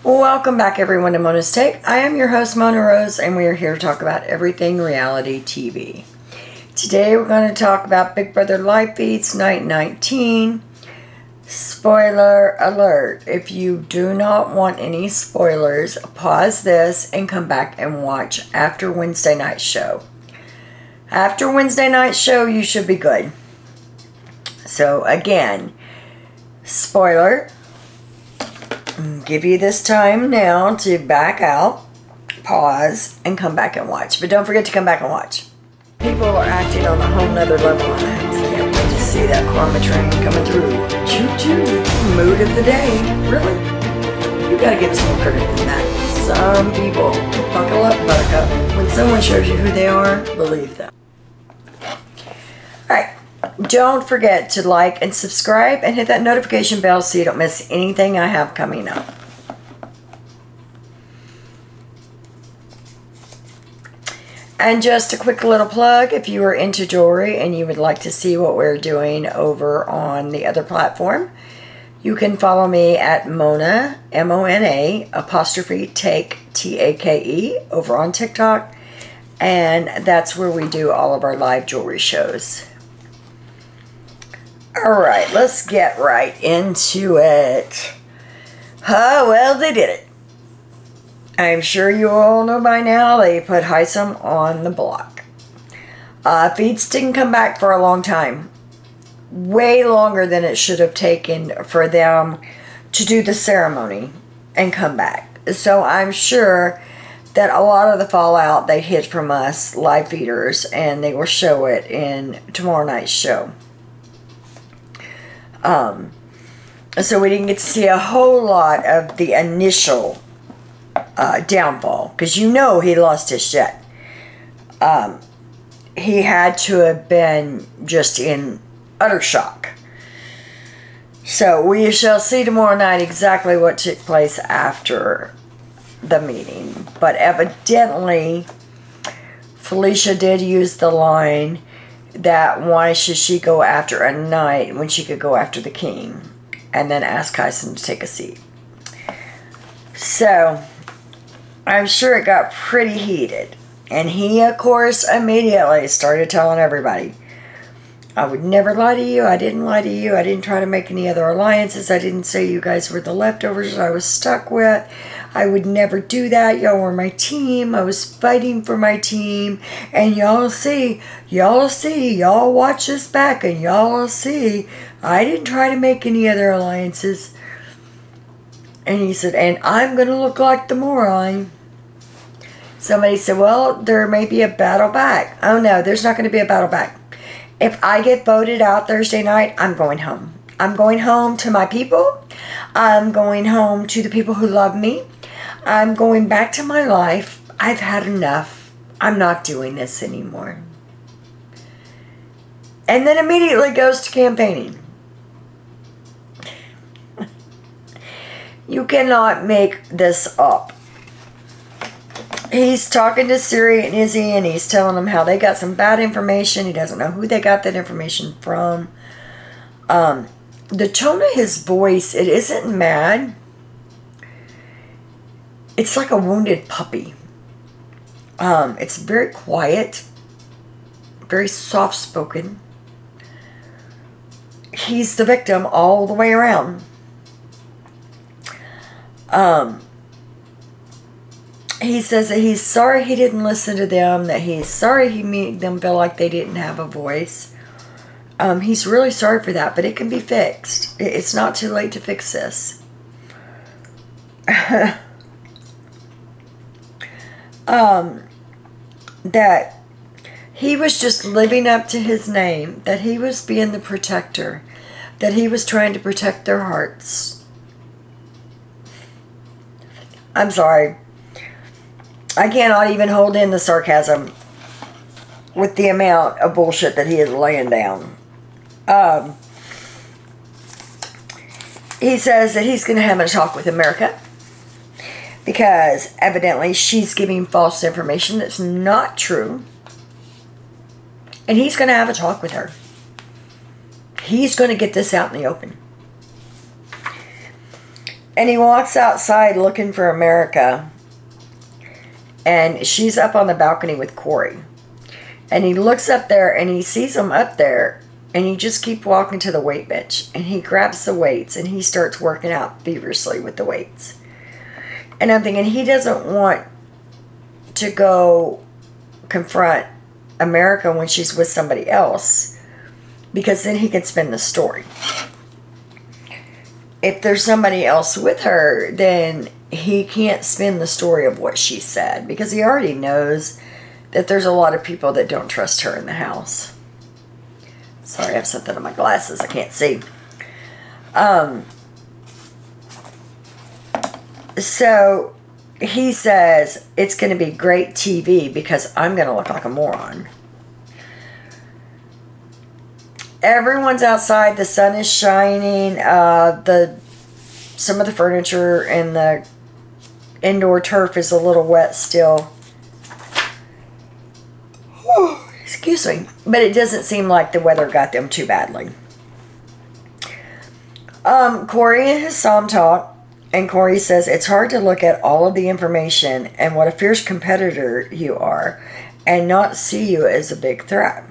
Welcome back everyone to Mona's Take. I am your host Mona Rose and we are here to talk about everything reality TV. Today we're going to talk about Big Brother live feeds night 19. Spoiler alert. If you do not want any spoilers, pause this and come back and watch after Wednesday night's show. After Wednesday night's show you should be good. So again, spoiler. Give you this time now to back out, pause, and come back and watch. But don't forget to come back and watch. People are acting on a whole nother level on that. So can't wait to see that karma train coming through. Choo-choo. Mood of the day. Really? You gotta give us more credit than that. Some people, buckle up, buttercup. When someone shows you who they are, believe them. Alright. Don't forget to like and subscribe and hit that notification bell so you don't miss anything I have coming up. And just a quick little plug, if you are into jewelry and you would like to see what we're doing over on the other platform, you can follow me at Mona, M-O-N-A, apostrophe take, T-A-K-E, over on TikTok. And that's where we do all of our live jewelry shows. Alright, let's get right into it. Oh, well, they did it. I'm sure you all know by now they put Heisem on the block. Feeds didn't come back for a long time. Way longer than it should have taken for them to do the ceremony and come back. So I'm sure that a lot of the fallout they hid from us live feeders, and they will show it in tomorrow night's show. So we didn't get to see a whole lot of the initial downfall, because you know he lost his shit. He had to have been just in utter shock. So we shall see tomorrow night exactly what took place after the meeting. But evidently, Felicia did use the line that why should she go after a knight when she could go after the king, and then ask Heisem to take a seat. So I'm sure it got pretty heated, and he of course immediately started telling everybody, I would never lie to you, I didn't lie to you, I didn't try to make any other alliances, I didn't say you guys were the leftovers I was stuck with, I would never do that, y'all were my team, I was fighting for my team, and y'all see, y'all watch this back, and y'all see, I didn't try to make any other alliances. And he said, and I'm going to look like the moron. Somebody said, well, there may be a battle back. Oh no, there's not going to be a battle back. If I get voted out Thursday night, I'm going home. I'm going home to my people. I'm going home to the people who love me. I'm going back to my life. I've had enough. I'm not doing this anymore. And then immediately goes to campaigning. You cannot make this up. He's talking to Siri and Izzy, and he's telling them how they got some bad information. He doesn't know who they got that information from. The tone of his voice, it isn't mad. It's like a wounded puppy. It's very quiet, very soft-spoken. He's the victim all the way around. He says that he's sorry he didn't listen to them, that he's sorry he made them feel like they didn't have a voice. He's really sorry for that, but it can be fixed. It's not too late to fix this. That he was just living up to his name, that he was being the protector, that he was trying to protect their hearts. I'm sorry. I cannot even hold in the sarcasm with the amount of bullshit that he is laying down. He says that he's going to have a talk with America because evidently she's giving false information that's not true. And he's going to have a talk with her. He's going to get this out in the open. And he walks outside looking for America. And she's up on the balcony with Corey. And he looks up there and he sees them up there. And he just keeps walking to the weight bench. And he grabs the weights and he starts working out feverishly with the weights. And I'm thinking he doesn't want to go confront America when she's with somebody else. Because then he can spin the story. If there's somebody else with her, then he can't spin the story of what she said. Because he already knows that there's a lot of people that don't trust her in the house. Sorry, I have something on my glasses. I can't see. So he says, it's going to be great TV because I'm going to look like a moron. Everyone's outside. The sun is shining. Some of the furniture and the indoor turf is a little wet still. Excuse me. But it doesn't seem like the weather got them too badly. Corey and Hassam talk. And Corey says, it's hard to look at all of the information and what a fierce competitor you are and not see you as a big threat.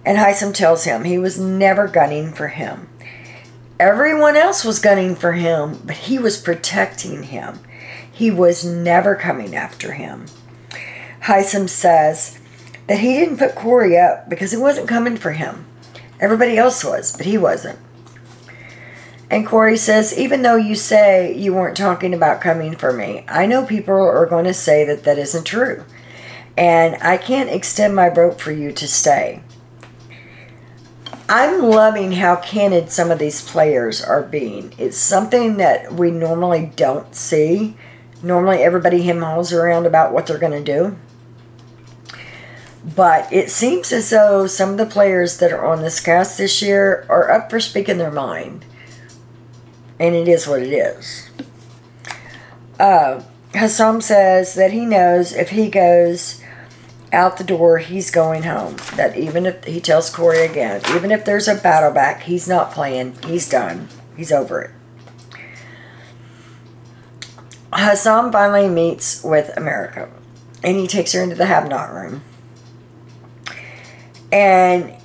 And Hassam tells him he was never gunning for him. Everyone else was gunning for him, but he was protecting him. He was never coming after him. Hassam says that he didn't put Corey up because he wasn't coming for him. Everybody else was, but he wasn't. And Corey says, even though you say you weren't talking about coming for me, I know people are going to say that that isn't true. And I can't extend my rope for you to stay. I'm loving how candid some of these players are being. It's something that we normally don't see. Normally everybody hem-haws around about what they're going to do. But it seems as though some of the players that are on this cast this year are up for speaking their mind. And it is what it is. Hassam says that he knows if he goes out the door, he's going home. That even if, he tells Corey again, even if there's a battle back, he's not playing. He's done. He's over it. Hassam finally meets with America. And he takes her into the have-not room. And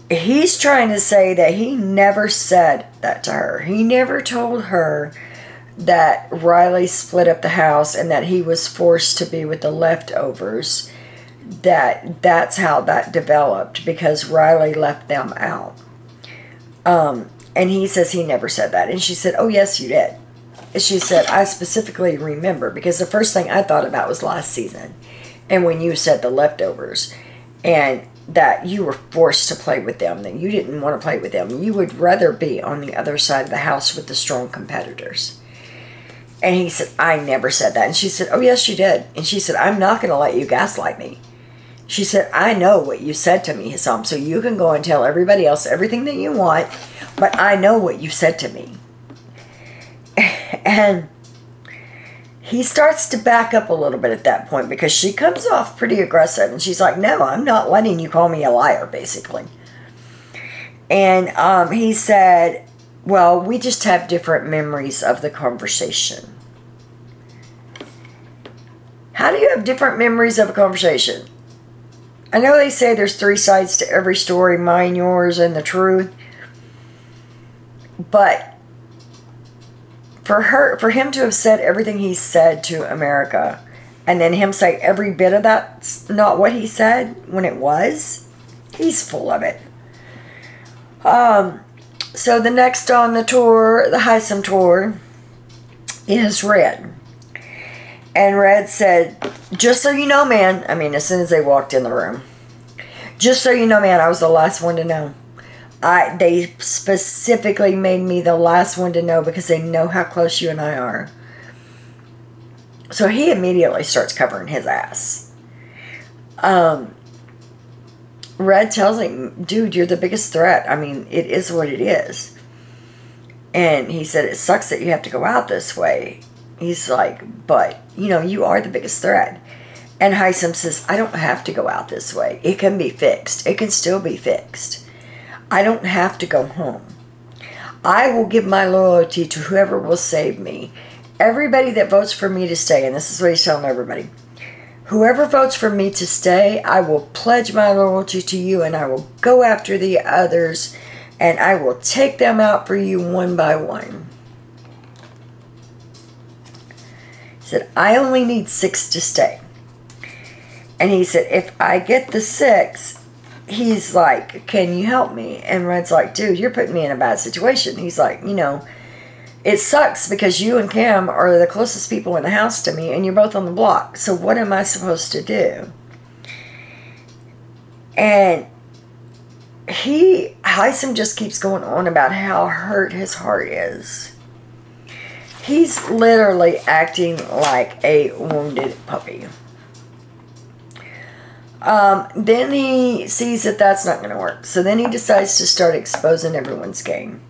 he's trying to say that he never said that to her. He never told her that Riley split up the house and that he was forced to be with the leftovers. That's how that developed because Riley left them out. And he says he never said that. And she said, oh, yes, you did. And she said, I specifically remember because the first thing I thought about was last season. And when you said the leftovers. And that you were forced to play with them, that you didn't want to play with them. You would rather be on the other side of the house with the strong competitors. And he said, I never said that. And she said, oh, yes, you did. And she said, I'm not going to let you gaslight me. She said, I know what you said to me, Hassam, so you can go and tell everybody else everything that you want, but I know what you said to me. And he starts to back up a little bit at that point because she comes off pretty aggressive. And she's like, no, I'm not letting you call me a liar, basically. And he said, well, we just have different memories of the conversation. How do you have different memories of a conversation? I know they say there's 3 sides to every story, mine, yours, and the truth. But for him to have said everything he said to America, and then him say every bit of that's not what he said when it was, he's full of it. So the next on the tour, the Hassam tour, is Red. And Red said, just so you know, man, I mean, as soon as they walked in the room, just so you know, man, I was the last one to know. They specifically made me the last one to know because they know how close you and I are. So he immediately starts covering his ass. Red tells him, dude, you're the biggest threat. I mean, it is what it is. And he said, it sucks that you have to go out this way. He's like, but, you know, you are the biggest threat. And Hassam says, I don't have to go out this way. It can be fixed. It can still be fixed. I don't have to go home. I will give my loyalty to whoever will save me. Everybody that votes for me to stay, and this is what he's telling everybody, whoever votes for me to stay, I will pledge my loyalty to you, and I will go after the others, and I will take them out for you one by one. He said, I only need 6 to stay. And he said, if I get the 6, he's like, can you help me? And Red's like, dude, you're putting me in a bad situation. He's like, you know, it sucks because you and Cam are the closest people in the house to me, and you're both on the block. So what am I supposed to do? And Hisam just keeps going on about how hurt his heart is. He's literally acting like a wounded puppy. Then he sees that that's not going to work. So then he decides to start exposing everyone's game.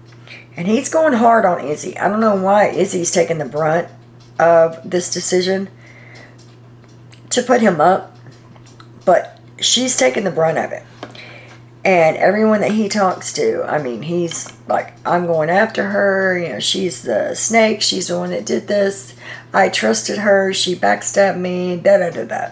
And he's going hard on Izzy. I don't know why Izzy's taking the brunt of this decision to put him up. But she's taking the brunt of it. And everyone that he talks to, I mean, he's like, I'm going after her. You know, she's the snake. She's the one that did this. I trusted her. She backstabbed me. Da-da-da-da.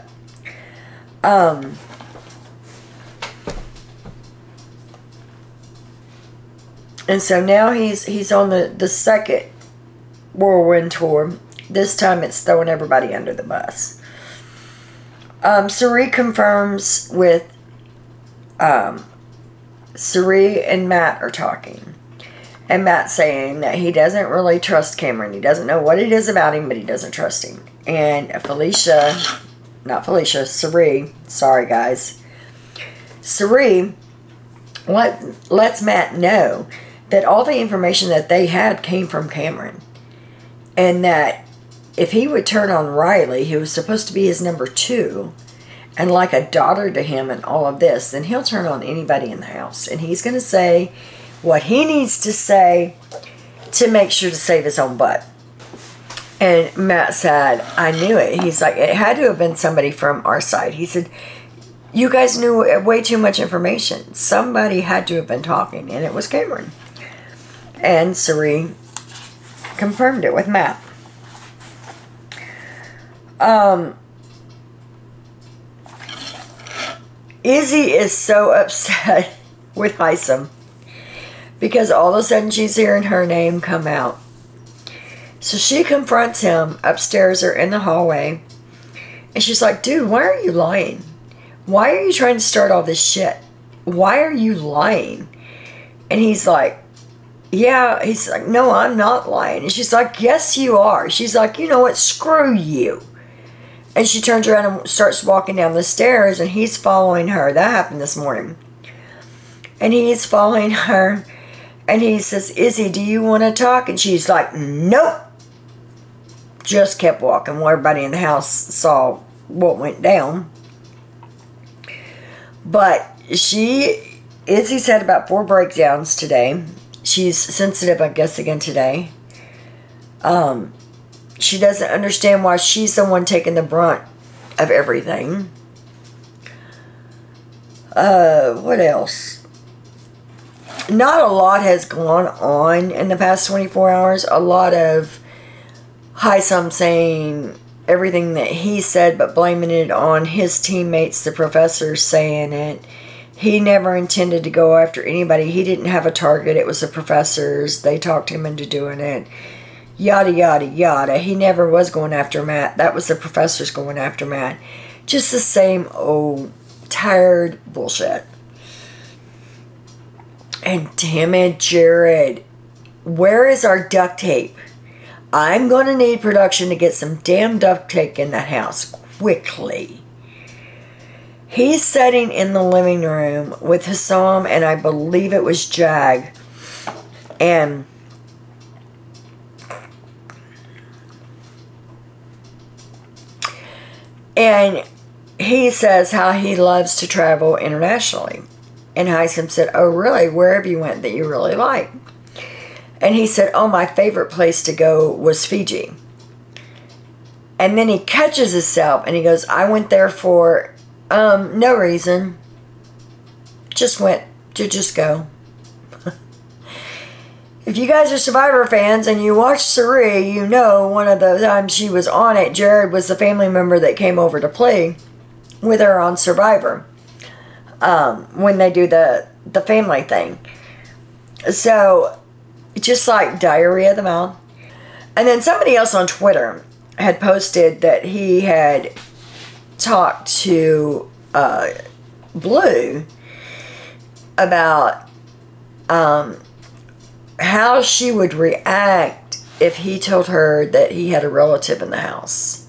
And so now he's on the second whirlwind tour. This time it's throwing everybody under the bus. Cirie confirms with Cirie and Matt are talking. And Matt's saying that he doesn't really trust Cameron. He doesn't know what it is about him, but he doesn't trust him. And Cirie, sorry guys. Cirie lets Matt know that all the information that they had came from Cameron. And that if he would turn on Riley, who was supposed to be his number 2, and like a daughter to him and all of this, then he'll turn on anybody in the house. And he's going to say what he needs to say to make sure to save his own butt. And Matt said, I knew it. He's like, it had to have been somebody from our side. He said, you guys knew way too much information. Somebody had to have been talking, and it was Cameron. And Cirie confirmed it with Matt. Izzy is so upset with Hisam because all of a sudden she's hearing her name come out. So she confronts him upstairs or in the hallway, and she's like, dude, why are you lying? Why are you trying to start all this shit? Why are you lying? And he's like, yeah. He's like, no, I'm not lying. And she's like, yes, you are. She's like, you know what? Screw you. And she turns around and starts walking down the stairs, and he's following her. That happened this morning. And he's following her, and he says, Izzy, do you want to talk? And she's like, nope. Just kept walking while everybody in the house saw what went down. But Izzy's had about 4 breakdowns today. She's sensitive, I guess, again today. She doesn't understand why she's the one taking the brunt of everything. What else? Not a lot has gone on in the past 24 hours. A lot of Hisam saying everything that he said, but blaming it on his teammates, the professors, saying it. He never intended to go after anybody. He didn't have a target. It was the professors. They talked him into doing it. Yada, yada, yada. He never was going after Matt. That was the professors going after Matt. Just the same old tired bullshit. And damn it, Jared. Where is our duct tape? I'm going to need production to get some damn duct tape in that house quickly. He's sitting in the living room with Hisam, and I believe it was Jag. And he says how he loves to travel internationally. And Hisam said, oh, really? Where have you went that you really like? And he said, oh, my favorite place to go was Fiji. And then he catches himself and he goes, I went there for no reason. Just went to just go. if you guys are Survivor fans and you watch Suri, you know one of the times she was on it, Jared was the family member that came over to play with her on Survivor. When they do the family thing. So, just like diarrhea of the mouth. And then somebody else on Twitter had posted that he had talked to Blue about how she would react if he told her that he had a relative in the house.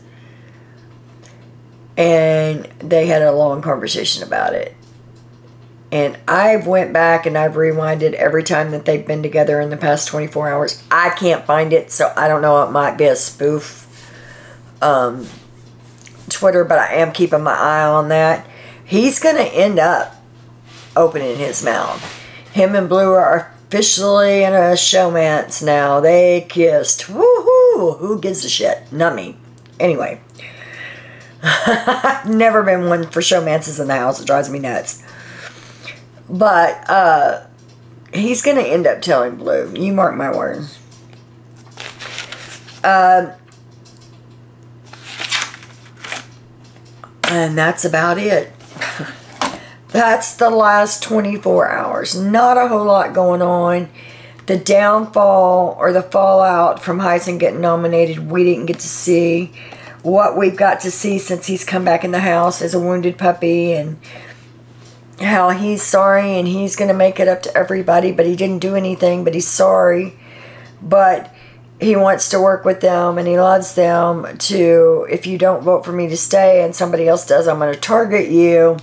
And they had a long conversation about it. And I've went back and I've rewinded every time that they've been together in the past 24 hours. I can't find it, so I don't know. It might be a spoof Twitter, but I am keeping my eye on that. He's going to end up opening his mouth. Him and Blue are officially in a showmance now. They kissed. Woohoo! Who gives a shit? Not me. Anyway. I've never been one for showmances in the house. It drives me nuts. But, he's going to end up telling Blue. You mark my words. And that's about it. That's the last 24 hours. Not a whole lot going on. The downfall or the fallout from Heisen getting nominated, we didn't get to see. What we've got to see since he's come back in the house as a wounded puppy, and how he's sorry and he's going to make it up to everybody, but he didn't do anything, but he's sorry. But he wants to work with them and he loves them to, if you don't vote for me to stay and somebody else does, I'm going to target you.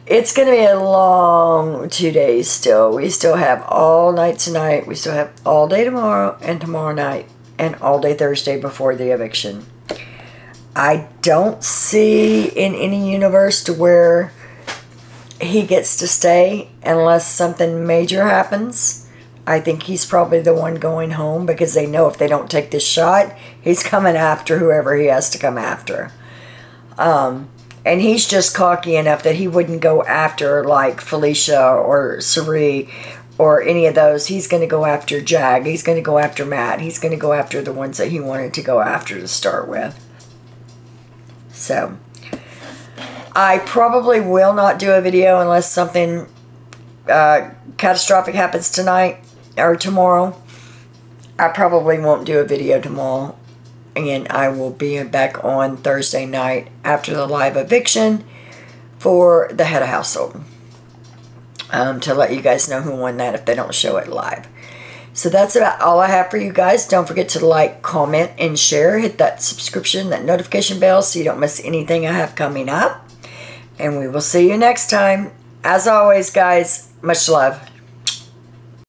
It's going to be a long 2 days still. We still have all night tonight. We still have all day tomorrow and tomorrow night and all day Thursday before the eviction. I don't see in any universe to where he gets to stay unless something major happens. I think he's probably the one going home because they know if they don't take this shot, he's coming after whoever he has to come after. And he's just cocky enough that he wouldn't go after like Felicia or Suri or any of those. He's going to go after Jag. He's going to go after Matt. He's going to go after the ones that he wanted to go after to start with. So, I probably will not do a video unless something catastrophic happens tonight or tomorrow. I probably won't do a video tomorrow. And I will be back on Thursday night after the live eviction for the head of household. To let you guys know who won that if they don't show it live. So that's about all I have for you guys. Don't forget to like, comment, and share. Hit that subscription, that notification bell so you don't miss anything I have coming up. And we will see you next time. As always, guys, much love.